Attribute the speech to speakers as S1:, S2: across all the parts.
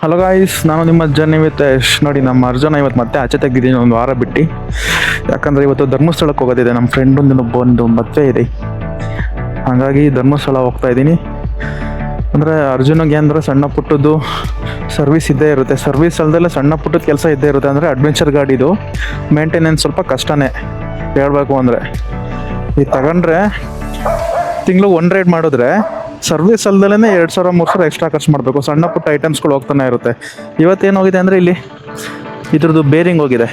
S1: Hello guys, ನಾನು ನಿಮ್ಮ journey with Yash. ನೋಡಿ, ನಮ್ಮ ಅರ್ಜುನ ಇವತ್ತು ಮತ್ತೆ ಆಚೆ ತೆಗ್ದಿದ್ದೀನಿ ಒಂದು ವಾರ ಬಿಟ್ಟು. ಯಾಕಂದರೆ ಇವತ್ತು ಧರ್ಮಸ್ಥಳಕ್ಕೆ ಹೋಗೋದಿದೆ. ನಮ್ಮ ಫ್ರೆಂಡ್ ಮದುವೆ ಇದೆ, ಹಾಗಾಗಿ ಧರ್ಮಸ್ಥಳ ಹೋಗ್ತಾ ಇದ್ದೀನಿ. ಅಂದರೆ ಅರ್ಜುನಿಗೆ ಅಂದರೆ ಸಣ್ಣ ಪುಟ್ಟದ್ದು ಸರ್ವಿಸ್ ಇದ್ದೇ ಇರುತ್ತೆ. ಸರ್ವಿಸ್ ಅಲ್ಲದೆ ಸಣ್ಣ ಪುಟ್ಟದ ಕೆಲಸ ಇದ್ದೇ ಇರುತ್ತೆ. ಅಂದರೆ ಅಡ್ವೆಂಚರ್ ಗಾಡಿದು ಮೇಂಟೆನೆನ್ಸ್ ಸ್ವಲ್ಪ ಕಷ್ಟನೇ ಹೇಳ್ಬೇಕು. ಅಂದರೆ ಇದು ತಗೊಂಡ್ರೆ ತಿಂಗಳು 1 ರೈಡ್ ಮಾಡಿದ್ರೆ ಸರ್ವಿಸ್ ಅಲ್ದಲೇ 2,000-3,000 ಎಕ್ಸ್ಟ್ರಾ ಖರ್ಚು ಮಾಡಬೇಕು. ಸಣ್ಣ ಪುಟ್ಟ ಐಟಮ್ಸ್ಗಳು ಹೋಗ್ತಾನೆ ಇರುತ್ತೆ. ಇವತ್ತೇನು ಹೋಗಿದೆ ಅಂದರೆ ಇಲ್ಲಿ ಇದ್ರದ್ದು ಬೇರಿಂಗ್ ಹೋಗಿದೆ.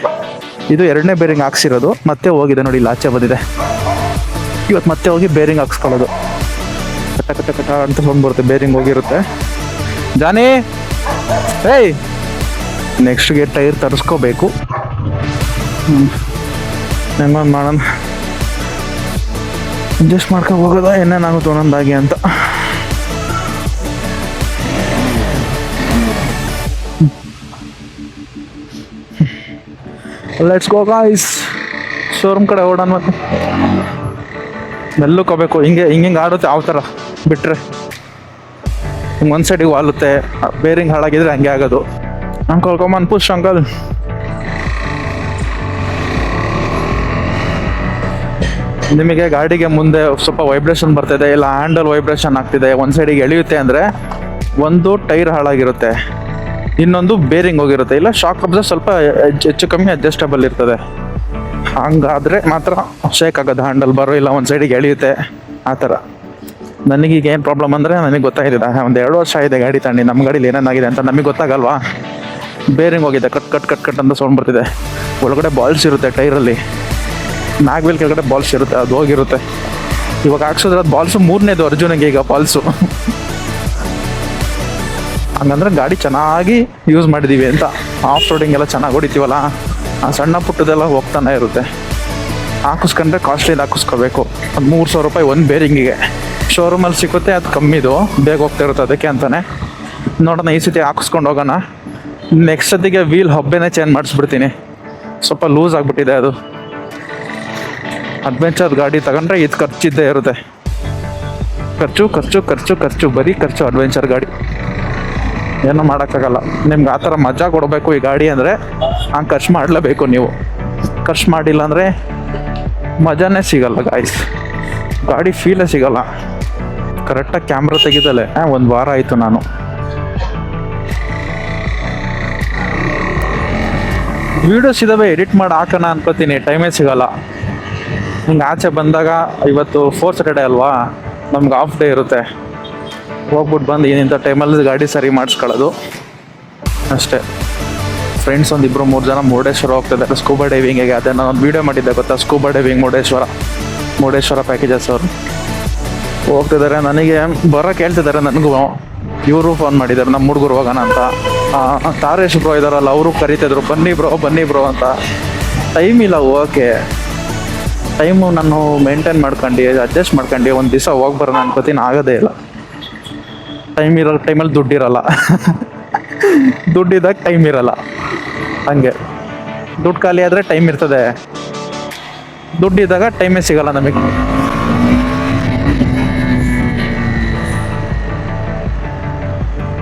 S1: ಇದು 2ನೇ ಬೇರಿಂಗ್ ಹಾಕ್ಸಿರೋದು, ಮತ್ತೆ ಹೋಗಿದೆ ನೋಡಿ, ಇಲ್ಲಿ ಆಚೆ ಬಂದಿದೆ. ಇವತ್ತು ಮತ್ತೆ ಹೋಗಿ ಬೇರಿಂಗ್ ಹಾಕ್ಸ್ಕೊಳ್ಳೋದು. ಕಟ್ಟ ಕಟ್ಟ ಕಟ್ಟ ಅಂತ ಸೌಂಡ್ ಬರುತ್ತೆ, ಬೇರಿಂಗ್ ಹೋಗಿರುತ್ತೆ. ಜಾನಿ, ಏಯ್, ನೆಕ್ಸ್ಟ್ಗೆ ಟೈರ್ ತರಿಸ್ಕೋಬೇಕು. ಹೆಂಗೊಂದು ಮಾಡೋಣ, ಅಡ್ಜಸ್ಟ್ ಮಾಡ್ಕೊಂಡು ಹೋಗೋದ ಏನೇನಾಗುತ್ತೆ ಒಂದೊಂದಾಗಿ ಅಂತ. ಲೆಟ್ಸ್ ಗೋ ಗಾಯ್ಸ್, ಶೋರೂಮ್ ಕಡೆ ಓಡೋಣ. ಮತ್ತೆ ಮೆಲ್ಲಕ್ಕೆ ಹೋಗ್ಬೇಕು. ಹಿಂಗೆ ಆಡುತ್ತೆ ಯಾವ ಥರ ಬಿಟ್ಟರೆ ಹಿಂಗೆ ಒಂದು ಸೈಡಿಗೆ ವಾಲುತ್ತೆ. ಬೇರಿಂಗ್ ಹಾಳಾಗಿದ್ರೆ ಹಂಗೆ ಆಗೋದು. ಅಂಕಲ್ ಕಮಾನ್ ಪುಷ್ ಅಂಕಲ್. ನಿಮಗೆ ಗಾಡಿಗೆ ಮುಂದೆ ಸ್ವಲ್ಪ ವೈಬ್ರೇಷನ್ ಬರ್ತಿದೆ, ಇಲ್ಲ ಹ್ಯಾಂಡಲ್ ವೈಬ್ರೇಷನ್ ಆಗ್ತಿದೆ, ಒಂದು ಸೈಡಿಗೆ ಎಳೆಯುತ್ತೆ ಅಂದರೆ ಒಂದು ಟೈರ್ ಹಾಳಾಗಿರುತ್ತೆ, ಇನ್ನೊಂದು ಬೇರಿಂಗ್ ಹೋಗಿರುತ್ತೆ, ಇಲ್ಲ ಶಾಕ್ ಅಬ್ಸರ್ ಸ್ವಲ್ಪ ಹೆಚ್ಚು ಕಮ್ಮಿ ಅಡ್ಜಸ್ಟಬಲ್ ಇರ್ತದೆ. ಹಂಗಾದರೆ ಮಾತ್ರ ಶೇಕ್ ಆಗೋದು ಹ್ಯಾಂಡಲ್ ಬಾರು, ಇಲ್ಲ ಒಂದು ಸೈಡಿಗೆ ಎಳೆಯುತ್ತೆ ಆ ಥರ. ನನಗೀಗ ಏನು ಪ್ರಾಬ್ಲಮ್ ಅಂದರೆ ನನಗೆ ಗೊತ್ತಾಗಿದೆ. ಒಂದು 2 ವರ್ಷ ಆಗಿದೆ ಗಾಡಿ ತಗೊಂಡು. ನಮ್ಮ ಗಾಡೀಲಿ ಏನೇನಾಗಿದೆ ಅಂತ ನಮಗೆ ಗೊತ್ತಾಗಲ್ವಾ. ಬೇರಿಂಗ್ ಹೋಗಿದೆ, ಕಟ್ ಕಟ್ ಕಟ್ ಕಟ್ ಅಂತ ಸೌಂಡ್ ಬರ್ತಿದೆ. ಒಳಗಡೆ ಬಾಲ್ಸ್ ಇರುತ್ತೆ ಟೈರಲ್ಲಿ, ಮ್ಯಾಗ್ವಿಲ್ ಕೆಳಗಡೆ ಬಾಲ್ಸ್ ಇರುತ್ತೆ, ಅದು ಹೋಗಿರುತ್ತೆ. ಇವಾಗ ಹಾಕ್ಸಿದ್ರೆ ಅದು ಬಾಲ್ಸು 3ನೇದು ಅರ್ಜುನಿಗೆ ಈಗ ಬಾಲ್ಸು. ಹಂಗಂದ್ರೆ ಗಾಡಿ ಚೆನ್ನಾಗಿ ಯೂಸ್ ಮಾಡಿದ್ದೀವಿ ಅಂತ. ಆಫ್ ರೋಡಿಂಗ್ ಎಲ್ಲ ಚೆನ್ನಾಗಿ ಹೊಡಿತೀವಲ್ಲ, ಆ ಸಣ್ಣ ಪುಟ್ಟದೆಲ್ಲ ಹೋಗ್ತಾನೆ ಇರುತ್ತೆ. ಹಾಕಿಸ್ಕೊಂಡ್ರೆ ಕಾಸ್ಟ್ಲಿದು ಹಾಕಿಸ್ಕೋಬೇಕು. ಒಂದು 3,000 ರೂಪಾಯಿ ಒಂದು ಬೇರಿಂಗಿಗೆ. ಶೋರೂಮಲ್ಲಿ ಸಿಗುತ್ತೆ, ಅದು ಕಮ್ಮಿದು, ಬೇಗ ಹೋಗ್ತಾ ಇರುತ್ತೆ. ಅದಕ್ಕೆ ಅಂತಾನೆ ನೋಡೋಣ, ಈ ಸತಿ ಹಾಕಿಸ್ಕೊಂಡು ಹೋಗೋಣ. ನೆಕ್ಸ್ಟ್ ಸತಿಗೆ ವೀಲ್ ಹಬ್ಬೆನೇ ಚೇಂಜ್ ಮಾಡಿಸ್ಬಿಡ್ತೀನಿ, ಸ್ವಲ್ಪ ಲೂಸ್ ಆಗಿಬಿಟ್ಟಿದೆ ಅದು. ಅಡ್ವೆಂಚರ್ ಗಾಡಿ ತಗೊಂಡ್ರೆ ಇದು ಖರ್ಚಿದ್ದೇ ಇರುತ್ತೆ. ಖರ್ಚು ಖರ್ಚು ಖರ್ಚು ಖರ್ಚು, ಬರೀ ಖರ್ಚು ಅಡ್ವೆಂಚರ್ ಗಾಡಿ. ಏನೂ ಮಾಡೋಕ್ಕಾಗಲ್ಲ. ನಿಮ್ಗೆ ಆ ಥರ ಮಜಾ ಕೊಡಬೇಕು ಈ ಗಾಡಿ ಅಂದರೆ ಹಂಗೆ ಖರ್ಚು ಮಾಡಲೇಬೇಕು. ನೀವು ಖರ್ಚು ಮಾಡಿಲ್ಲ ಅಂದರೆ ಮಜಾನೇ ಸಿಗಲ್ಲ ಗಾಯ್ಸ್, ಗಾಡಿ ಫೀಲೇ ಸಿಗಲ್ಲ. ಕರೆಕ್ಟಾಗಿ ಕ್ಯಾಮ್ರಾ ತೆಗಿದಲೆ 1 ವಾರ ಆಯಿತು. ನಾನು ವೀಡಿಯೋಸ್ ಇದ್ದಾವೆ, ಎಡಿಟ್ ಮಾಡಿ ಹಾಕೋಣ ಅನ್ಕೋತೀನಿ, ಟೈಮೇ ಸಿಗಲ್ಲ. ಹಿಂಗೆ ಆಚೆ ಬಂದಾಗ ಇವತ್ತು 4th ಸ್ಯಾಟರ್ಡೇ ಅಲ್ವಾ, ನಮ್ಗೆ ಆಫ್ ಡೇ ಇರುತ್ತೆ. ಹೋಗ್ಬಿಟ್ಟು ಬಂದು ಇಂಥ ಟೈಮಲ್ಲಿ ಗಾಡಿ ಸರಿ ಮಾಡಿಸ್ಕೊಳ್ಳೋದು ಅಷ್ಟೇ. ಫ್ರೆಂಡ್ಸ್ ಒಂದು 2-3 ಜನ ಮುರುಡೇಶ್ವರ ಹೋಗ್ತಿದ್ದಾರೆ ಸ್ಕೂಬಾ ಡೈವಿಂಗಿಗೆ. ಅದೇ ನಾನು ಒಂದು ವೀಡಿಯೋ ಮಾಡಿದ್ದೆ ಗೊತ್ತಾ, ಸ್ಕೂಬಾ ಡೈವಿಂಗ್ ಮುರುಡೇಶ್ವರ ಪ್ಯಾಕೇಜಸ್ ಅವರು ಹೋಗ್ತಿದ್ದಾರೆ. ನನಗೆ ಬರೋಕ್ಕೆ ಹೇಳ್ತಿದ್ದಾರೆ. ನನಗೂ ಇವರು ಫೋನ್ ಮಾಡಿದ್ದಾರೆ, ನಮ್ಮ ಹುಡುಗರು ಹೋಗೋಣ ಅಂತ. ತಾರೇಶ್ ಬ್ರೋ ಇದ್ದಾರಲ್ಲ, ಅವರು ಕರೀತಿದ್ರು, ಬನ್ನಿ ಬ್ರೋ ಅಂತ. ಟೈಮ್ ಇಲ್ಲ ಹೋಗೋಕ್ಕೆ. ಟೈಮು ನಾನು ಮೇಂಟೈನ್ ಮಾಡ್ಕೊಂಡು ಅಡ್ಜಸ್ಟ್ ಮಾಡ್ಕೊಂಡು ಒಂದು ದಿವಸ ಹೋಗಿ ಬರೋಣ ಅನ್ಕೋತೀನಿ, ಆಗೋದೇ ಇಲ್ಲ. ಟೈಮ್ ಇರೋ ಟೈಮಲ್ಲಿ ದುಡ್ಡಿರಲ್ಲ, ದುಡ್ಡಿದ್ದಾಗ ಟೈಮ್ ಇರಲ್ಲ. ಹಂಗೆ ದುಡ್ಡು ಖಾಲಿ ಆದರೆ ಟೈಮ್ ಇರ್ತದೆ, ದುಡ್ಡಿದ್ದಾಗ ಟೈಮೇ ಸಿಗಲ್ಲ ನಮಗೆ.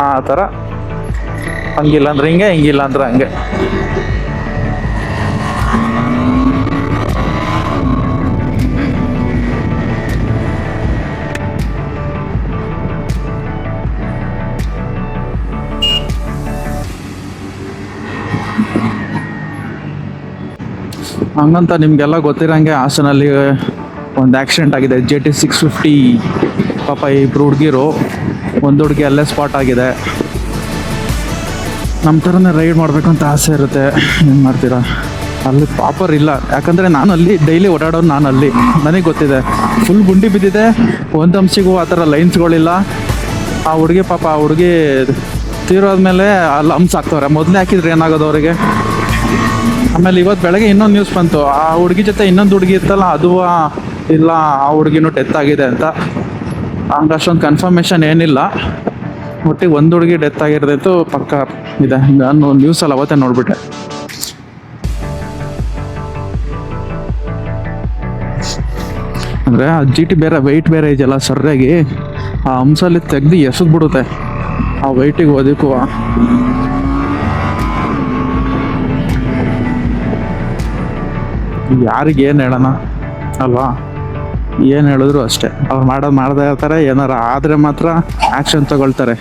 S1: ಆ ಥರ, ಹಂಗಿಲ್ಲ ಅಂದ್ರೆ ಹಿಂಗೆ, ಹಿಂಗಿಲ್ಲ ಅಂದ್ರೆ ಹಂಗೆ. ಹಂಗಂತ ನಿಮಗೆಲ್ಲ ಗೊತ್ತಿರೋಂಗೆ ಹಾಸನಲ್ಲಿ ಒಂದು ಆಕ್ಸಿಡೆಂಟ್ ಆಗಿದೆ, GT 650. ಪಾಪ 2 ಹುಡುಗಿರು, ಒಂದು ಹುಡುಗಿ ಅಲ್ಲೇ ಸ್ಪಾಟ್ ಆಗಿದೆ. ನಮ್ಮ ಥರನೇ ರೈಡ್ ಮಾಡಬೇಕು ಅಂತ ಆಸೆ ಇರುತ್ತೆ, ಏನು ಮಾಡ್ತೀರಾ. ಅಲ್ಲಿ ಪ್ರಾಪರ್ ಇಲ್ಲ, ಯಾಕಂದರೆ ನಾನು ಅಲ್ಲಿ ಡೈಲಿ ಓಡಾಡೋದು. ನಾನು ಅಲ್ಲಿ ನನಗೆ ಗೊತ್ತಿದೆ, ಫುಲ್ ಗುಂಡಿ ಬಿದ್ದಿದೆ, ಒಂದು ಅಂಶಿಗೂ ಆ ಥರ ಲೈನ್ಸ್ಗಳಿಲ್ಲ. ಆ ಹುಡುಗಿ ತೀರೋದ್ಮೇಲೆ ಅಲ್ಲಿ ಹಂಪ್ಸ್ ಹಾಕ್ತವ್ರೆ. ಮೊದಲೇ ಹಾಕಿದ್ರೆ ಏನಾಗೋದು ಅವರಿಗೆ. ಆಮೇಲೆ ಇವತ್ತು ಬೆಳಗ್ಗೆ ಇನ್ನೊಂದು ನ್ಯೂಸ್ ಬಂತು, ಆ ಹುಡುಗಿ ಜೊತೆ ಇನ್ನೊಂದು ಹುಡುಗಿ ಇತ್ತಲ್ಲ, ಅದು ಇಲ್ಲ ಆ ಹುಡುಗಿನೂ ಡೆತ್ ಆಗಿದೆ ಅಂತ. ಹಂಗೆ ಅಷ್ಟೊಂದು ಕನ್ಫರ್ಮೇಷನ್ ಏನಿಲ್ಲ, ಒಟ್ಟಿಗೆ ಒಂದು ಹುಡುಗಿ ಡೆತ್ ಆಗಿರೋದಂತೂ ಪಕ್ಕ ಇದೆ. ನಾನು ನ್ಯೂಸಲ್ಲಿ ಅವತ್ತೇ ನೋಡಿಬಿಟ್ಟೆ. ಅಂದರೆ ಆ GT ಬೇರೆ ವೆಯ್ಟ್ ಬೇರೆ ಇದೆಯಲ್ಲ, ಸರಿಯಾಗಿ ಆ ಹಂಸಲ್ಲಿ ತೆಗ್ದು ಎಸೆದ್ಬಿಡುತ್ತೆ. ಆ ವೆಯ್ಟಿಗೆ ಓದಕ್ಕೂ ಯಾರಿಗೆ ಏನು ಹೇಳೋಣ ಅಲ್ವಾ? ಏನು ಹೇಳಿದ್ರು ಅಷ್ಟೇ, ಅವ್ರು ಮಾಡ್ತಾ ಇರ್ತಾರೆ. ಏನಾರ ಆದರೆ ಮಾತ್ರ ಆ್ಯಕ್ಷನ್ ತಗೊಳ್ತಾರೆ.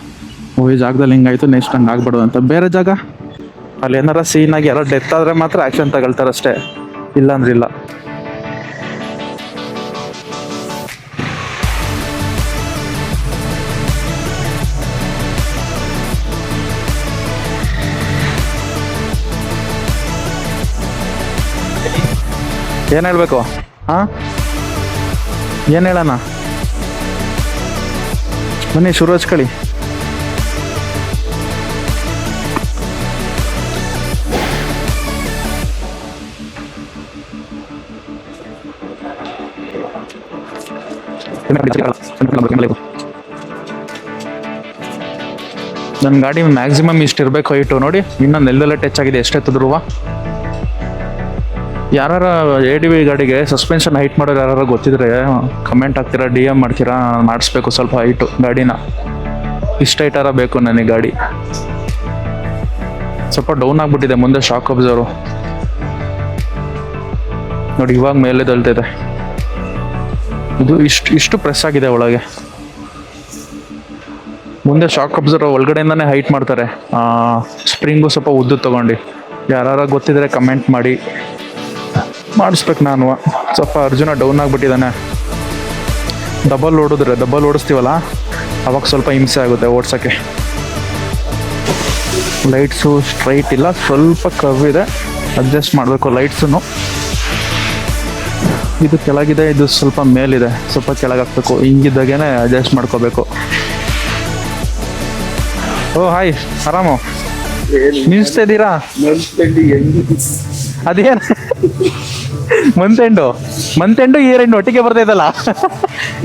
S1: ಈ ಜಾಗದಲ್ಲಿ ಹಿಂಗಾಯ್ತು, ನೆಕ್ಸ್ಟ್ ಹಂಗೆ ಆಗ್ಬಾರ್ದು ಅಂತ. ಬೇರೆ ಜಾಗ ಅಲ್ಲಿ ಏನಾರ ಸೀನಾಗಿ ಯಾರೋ ಡೆತ್ ಆದರೆ ಮಾತ್ರ ಆ್ಯಕ್ಷನ್ ತಗೊಳ್ತಾರೆ ಅಷ್ಟೇ, ಇಲ್ಲಾಂದ್ರೆ ಇಲ್ಲ. ಏನು ಹೇಳಬೇಕು? ಹಾಂ, ಏನು ಹೇಳೋಣ? ಬನ್ನಿ ಶುರು ಹಚ್ಕೊಳ್ಳಿ. ನನ್ನ ಗಾಡಿ ಮ್ಯಾಕ್ಸಿಮಮ್ ಇಷ್ಟು ಇರಬೇಕು ಹೈಟು. ನೋಡಿ ಇನ್ನೊಂದು ನೆಲದಲ್ಲೇ ಟಚ್ ಆಗಿದೆ ಎಷ್ಟೆತ್ತಿದ್ರು. ಯಾರು ADV ಗಾಡಿಗೆ ಸಸ್ಪೆನ್ಷನ್ ಹೈಟ್ ಮಾಡೋರು ಯಾರು ಗೊತ್ತಿದ್ರೆ ಕಮೆಂಟ್ ಹಾಕ್ತೀರಾ, DM ಮಾಡ್ತೀರಾ. ಮಾಡಿಸ್ಬೇಕು ಸ್ವಲ್ಪ ಹೈಟು ಗಾಡಿನ. ಇಷ್ಟು ಹೈಟಾರ ಬೇಕು ನನಗೆ ಗಾಡಿ. ಸ್ವಲ್ಪ ಡೌನ್ ಆಗಿಬಿಟ್ಟಿದೆ ಮುಂದೆ ಶಾಕ್ ಅಬ್ಸರ್ವ್. ನೋಡಿ ಇವಾಗ ಮೇಲೆ ದಲ್ತಿದೆ. ಇದು ಇಷ್ಟು ಪ್ರೆಸ್ ಆಗಿದೆ ಒಳಗೆ. ಮುಂದೆ ಶಾಕ್ ಅಬ್ಸರ್ವ್ ಒಳಗಡೆಯಿಂದಾನೇ ಹೈಟ್ ಮಾಡ್ತಾರೆ. ಸ್ಪ್ರಿಂಗು ಸ್ವಲ್ಪ ಉದ್ದು ತಗೊಂಡು. ಯಾರು ಗೊತ್ತಿದ್ರೆ ಕಮೆಂಟ್ ಮಾಡಿ, ಮಾಡಿಸ್ಬೇಕು ನಾನು. ಸ್ವಲ್ಪ ಅರ್ಜುನ ಡೌನ್ ಆಗಿಬಿಟ್ಟಿದ್ದಾನೆ. ಡಬಲ್ ಓಡಿಸ್ತೀವಲ್ಲ ಅವಾಗ ಸ್ವಲ್ಪ ಹಿಂಸೆ ಆಗುತ್ತೆ ಓಡ್ಸೋಕ್ಕೆ. ಲೈಟ್ಸು ಸ್ಟ್ರೈಟ್ ಇಲ್ಲ, ಸ್ವಲ್ಪ ಕರ್ವ್ ಇದೆ, ಅಡ್ಜಸ್ಟ್ ಮಾಡಬೇಕು ಲೈಟ್ಸನ್ನು. ಇದು ಕೆಳಗಿದೆ, ಇದು ಸ್ವಲ್ಪ ಮೇಲಿದೆ, ಸ್ವಲ್ಪ ಕೆಳಗಾಗಬೇಕು. ಹಿಂಗಿದ್ದಾಗೇನೆ ಅಡ್ಜಸ್ಟ್ ಮಾಡ್ಕೋಬೇಕು. ಓ ಹಾಯ್, ಆರಾಮು? ನಿಲ್ಸ್ತಾ ಇದ್ದೀರಾ? ಅದೇನು ಮಂತೆಂಡು ಇಯರ್ ಎಂಡು ಒಟ್ಟಿಗೆ ಬರ್ತೈತಲ್ಲ.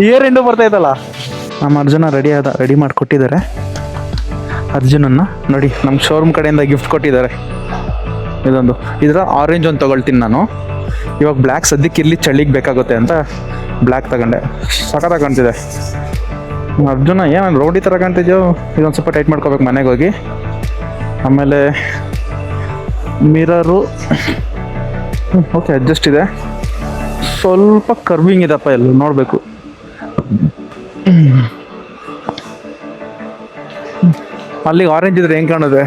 S1: Year end ಬರ್ತೈತಲ್ಲ. ನಮ್ಮ ಅರ್ಜುನ ರೆಡಿ ಮಾಡಿಕೊಟ್ಟಿದ್ದಾರೆ. ಅರ್ಜುನನ್ನ ನೋಡಿ ನಮ್ಮ ಶೋರೂಮ್ ಕಡೆಯಿಂದ ಗಿಫ್ಟ್ ಕೊಟ್ಟಿದ್ದಾರೆ. ಇದರ ಆರೆಂಜ್ ಒಂದು ತೊಗೊಳ್ತೀನಿ ನಾನು. ಇವಾಗ ಬ್ಲ್ಯಾಕ್ ಸದ್ಯಕ್ಕೆ ಇಲ್ಲಿ ಚಳಿಗೆ ಬೇಕಾಗುತ್ತೆ ಅಂತ ಬ್ಲ್ಯಾಕ್ ತಗೊಂಡೆ. ಸಖತ್ತಾಗಿ ಕಾಣ್ತಿದೆ. ಅರ್ಜುನ ಏನು ರೋಡಿ ಥರ ಕಾಣ್ತಿದ್ಯೋ. ಇದೊಂದು ಸ್ವಲ್ಪ ಟೈಟ್ ಮಾಡ್ಕೋಬೇಕು ಮನೆಗೆ ಹೋಗಿ. ಆಮೇಲೆ ಮಿರರು ಓಕೆ ಅಡ್ಜಸ್ಟ್ ಇದೆ. ಸ್ವಲ್ಪ ಕರ್ವಿಂಗ್ ಇದಪ್ಪ, ಎಲ್ಲ ನೋಡಬೇಕು. ಅಲ್ಲಿಗೆ ಆರೆಂಜ್ ಇದ್ರೆ ಹೆಂಗೆ ಕಾಣುತ್ತೆ,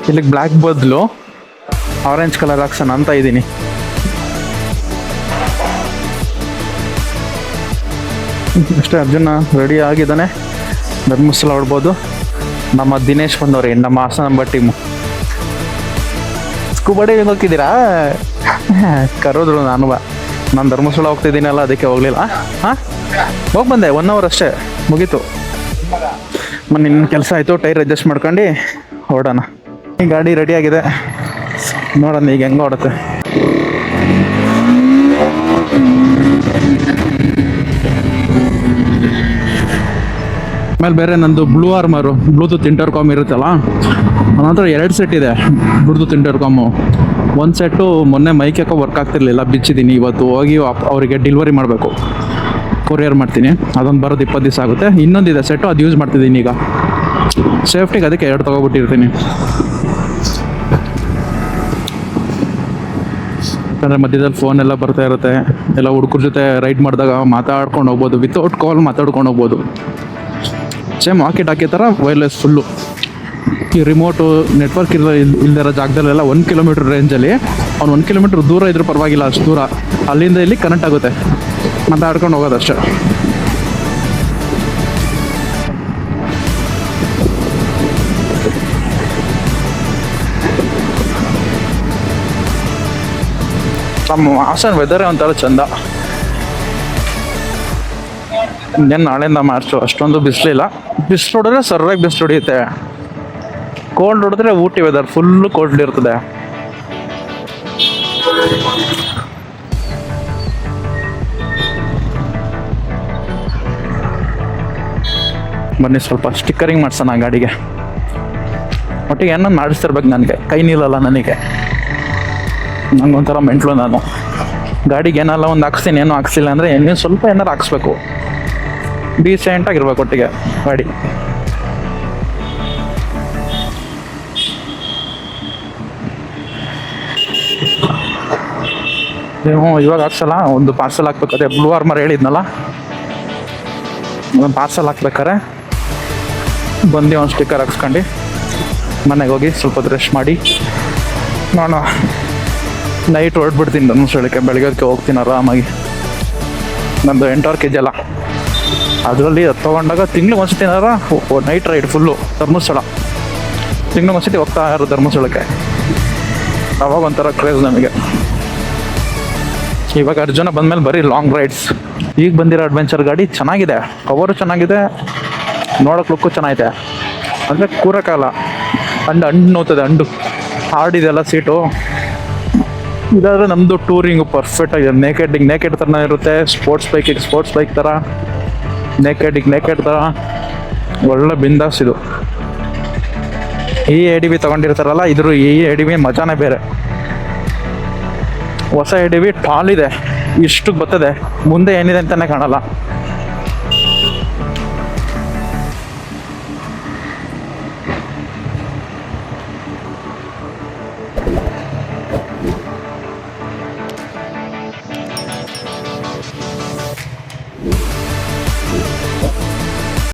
S1: ಇಲ್ಲಿಗೆ ಬ್ಲ್ಯಾಕ್ ಬದಲು ಆರೆಂಜ್ ಕಲರ್ ಹಾಕ್ಸೋಣ ಅಂತ ಇದ್ದೀನಿ. ಅಷ್ಟೇ, ಅರ್ಜುನ ರೆಡಿ ಆಗಿದ್ದಾನೆ. ಧರ್ಮಸ್ಥಳ ಹೊಡ್ಬೋದು. ನಮ್ಮ ದಿನೇಶ್ ಬಂದವ್ರೆ, ನಮ್ಮ Hassan number team. Scuba diving ಹೋಗ್ತಿದ್ದೀರಾ? ಕರೋದ್ರು. ನಾನು ಧರ್ಮಸ್ಥಳ ಹೋಗ್ತಿದ್ದೀನಲ್ಲ, ಅದಕ್ಕೆ ಹೋಗಲಿಲ್ಲ. ಹಾಂ, ಹೋಗಿ ಬಂದೆ. 1 hour ಅಷ್ಟೇ ಮುಗೀತು. ನಿನ್ನ ಕೆಲಸ ಆಯಿತು. ಟೈರ್ ಅಡ್ಜಸ್ಟ್ ಮಾಡ್ಕೊಂಡು ಹೊರಡೋಣ. ಈ ಗಾಡಿ ರೆಡಿಯಾಗಿದೆ, ನೋಡೋಣ ಈಗ ಹೆಂಗೆ ಓಡುತ್ತೆ. ಆಮೇಲೆ ಬೇರೆ ನಂದು ಬ್ಲೂ ಆರ್ಮರು ಬ್ಲೂಟೂತ್ ಇಂಟರ್ಕಾಮ್ ಇರುತ್ತಲ್ಲ, ನನ್ನ ಹತ್ರ 2 ಸೆಟ್ ಇದೆ ಬ್ಲೂಟೂತ್ ಇಂಟರ್ಕಾಮು. ಒಂದು ಸೆಟ್ಟು ಮೊನ್ನೆ ಮೈಕ್ ಯಾಕೋ ವರ್ಕ್ ಆಗ್ತಿರ್ಲಿಲ್ಲ, ಬಿಚ್ಚಿದ್ದೀನಿ. ಇವತ್ತು ಹೋಗಿ ಅವರಿಗೆ ಡೆಲಿವರಿ ಮಾಡಬೇಕು, ಕೊರಿಯರ್ ಮಾಡ್ತೀನಿ. ಅದೊಂದು ಬರೋದು 20 ದಿವಸ ಆಗುತ್ತೆ. ಇನ್ನೊಂದಿದೆ ಸೆಟ್ಟು, ಅದು ಯೂಸ್ ಮಾಡ್ತಿದ್ದೀನಿ ಈಗ ಸೇಫ್ಟಿಗೆ. ಅದಕ್ಕೆ 2 ತೊಗೊಬಿಟ್ಟಿರ್ತೀನಿ. ಯಾಕಂದರೆ ಮಧ್ಯದಲ್ಲಿ ಫೋನ್ ಎಲ್ಲ ಬರ್ತಾ ಇರುತ್ತೆ. ಎಲ್ಲ ಹುಡುಗರ ಜೊತೆ ರೈಡ್ ಮಾಡಿದಾಗ ಮಾತಾಡ್ಕೊಂಡು ಹೋಗ್ಬೋದು, ವಿತೌಟ್ ಕಾಲ್ ಮಾತಾಡ್ಕೊಂಡು ಹೋಗ್ಬೋದು. ಸೇಮ್ ಹಾಕಿ ಥರ ವೈರ್ಲೆಸ್ ಫುಲ್ಲು. ಈ ರಿಮೋಟು ನೆಟ್ವರ್ಕ್ ಇಲ್ದಿರೋ ಜಾಗದಲ್ಲೆಲ್ಲ 1 ಕಿಲೋಮೀಟ್ರ್ ರೇಂಜಲ್ಲಿ ಅವ್ನು 1 ಕಿಲೋಮೀಟ್ರ್ ದೂರ ಇದ್ರೂ ಪರವಾಗಿಲ್ಲ, ಅಷ್ಟು ದೂರ ಅಲ್ಲಿಂದ ಇಲ್ಲಿ ಕನೆಕ್ಟ್ ಆಗುತ್ತೆ, ಮಾತಾಡ್ಕೊಂಡು ಹೋಗೋದಷ್ಟೇ. ನಮ್ಮ ಹಾಸನ ವೆದರೇ ಒಂಥರ ಚಂದ. ಇನ್ನೇನು ನಾಳೆಯಿಂದ ಮಾರ್ಚು, ಅಷ್ಟೊಂದು ಬಿಸಿಲಿಲ್ಲ. ಬಿಸಿಲು ಹೊಡೆದ್ರೆ ಸರ್ರಾಗಿ ಬಿಸಿಲು ಹೊಡೆಯುತ್ತೆ. ಕೋಲ್ಡ್ ಹೊಡೆದ್ರೆ ಊಟಿ ವೆದರ್ ಫುಲ್ಲು ಕೋಲ್ಡ್ ಇರ್ತದೆ. ಬನ್ನಿ ಸ್ವಲ್ಪ ಸ್ಟಿಕ್ಕರಿಂಗ್ ಮಾಡ್ಸೋಣ ಗಾಡಿಗೆ. ಒಟ್ಟಿಗೆ ಏನೋ ಮಾಡಿಸ್ತಿರ್ಬೇಕು. ನನಗೆ ಕೈ ನಿಲ್ಲಲ್ಲ, ನನಗೆ ನಂಗೊಂಥರ ಮೆಂಟ್ಲು. ನಾನು ಗಾಡಿಗೆ ಏನೆಲ್ಲ ಒಂದು ಹಾಕ್ಸ್ತೀನಿ, ಏನೂ ಹಾಕ್ಸಿಲ್ಲ ಅಂದರೆ ಇನ್ನೂ ಸ್ವಲ್ಪ ಏನಾರು ಹಾಕ್ಸ್ಬೇಕು. ಡೀಸೆಂಟಾಗಿರ್ಬೇಕು ಒಟ್ಟಿಗೆ ಗಾಡಿ. ನೀವು ಇವಾಗ ಹಾಕ್ಸಲ್ಲ, ಒಂದು ಪಾರ್ಸಲ್ ಹಾಕ್ಬೇಕು. ಅದೇ ಬ್ಲೂ ಆರ್ಮರ್ ಹೇಳಿದ್ನಲ್ಲ, ಒಂದು ಪಾರ್ಸಲ್ ಹಾಕ್ಬೇಕಾರೆ ಬಂದು ಒಂದು ಸ್ಟಿಕ್ಕರ್ ಹಾಕ್ಸ್ಕೊಂಡು ಮನೆಗೆ ಹೋಗಿ ಸ್ವಲ್ಪ ರೆಸ್ಟ್ ಮಾಡಿ ನಾನು ನೈಟ್ ಹೊರಡ್ಬಿಡ್ತೀನಿ ಧರ್ಮಸ್ಥಳಕ್ಕೆ. ಬೆಳಗ್ಗೆ ಹೋಗ್ತೀನಿ ಆರಾಮಾಗಿ. ನಂದು 8 kg ಅಲ್ಲ, ಅದರಲ್ಲಿ ತೊಗೊಂಡಾಗ ತಿಂಗ್ಳಿಗೆ ಒಂದ್ಸತಿನಾರ ನೈಟ್ ರೈಡ್ ಫುಲ್ಲು ಧರ್ಮಸ್ಥಳ. ತಿಂಗ್ಳಿಗೆ ಒಂದ್ಸತಿ ಹೋಗ್ತಾ ಇರೋ ಧರ್ಮಸ್ಥಳಕ್ಕೆ. ಅವಾಗ ಒಂಥರ ಕ್ರೇಜ್ ನಮಗೆ. ಇವಾಗ ಅರ್ಜುನ ಬಂದಮೇಲೆ ಬರೀ ಲಾಂಗ್ ರೈಡ್ಸ್. ಈಗ ಬಂದಿರೋ ಅಡ್ವೆಂಚರ್ ಗಾಡಿ ಚೆನ್ನಾಗಿದೆ, ಕವರು ಚೆನ್ನಾಗಿದೆ, ನೋಡೋಕೆ ಲುಕ್ಕು ಚೆನ್ನಾಗಿದೆ. ಅಂದರೆ ಕೂರಕ್ಕಾಗಲ್ಲ, ಹಣ್ಣು ನೋಗ್ತದೆ, ಹಾರ್ಡಿದೆಲ್ಲ ಸೀಟು. ಇದಾದರೆ ನಮ್ಮದು ಟೂರಿಂಗು ಪರ್ಫೆಕ್ಟಾಗಿದೆ. ನೇಕೆಡ್ ಥರನೇ ಇರುತ್ತೆ. ಸ್ಪೋರ್ಟ್ಸ್ ಬೈಕ್ ಥರ, ನೇಕೆಡ್ ಥರ ಒಳ್ಳೆ ಬಿಂದಾಸ್ ಇದು. ಈ ADV ತೊಗೊಂಡಿರ್ತಾರಲ್ಲ, ಈ ADV ಮಜಾನೇ ಬೇರೆ. ಹೊಸ ADV ಟಾಲ್ ಇದೆ, ಇಷ್ಟಕ್ಕೆ ಬರ್ತದೆ, ಮುಂದೆ ಏನಿದೆ ಅಂತಲೇ ಕಾಣಲ್ಲ.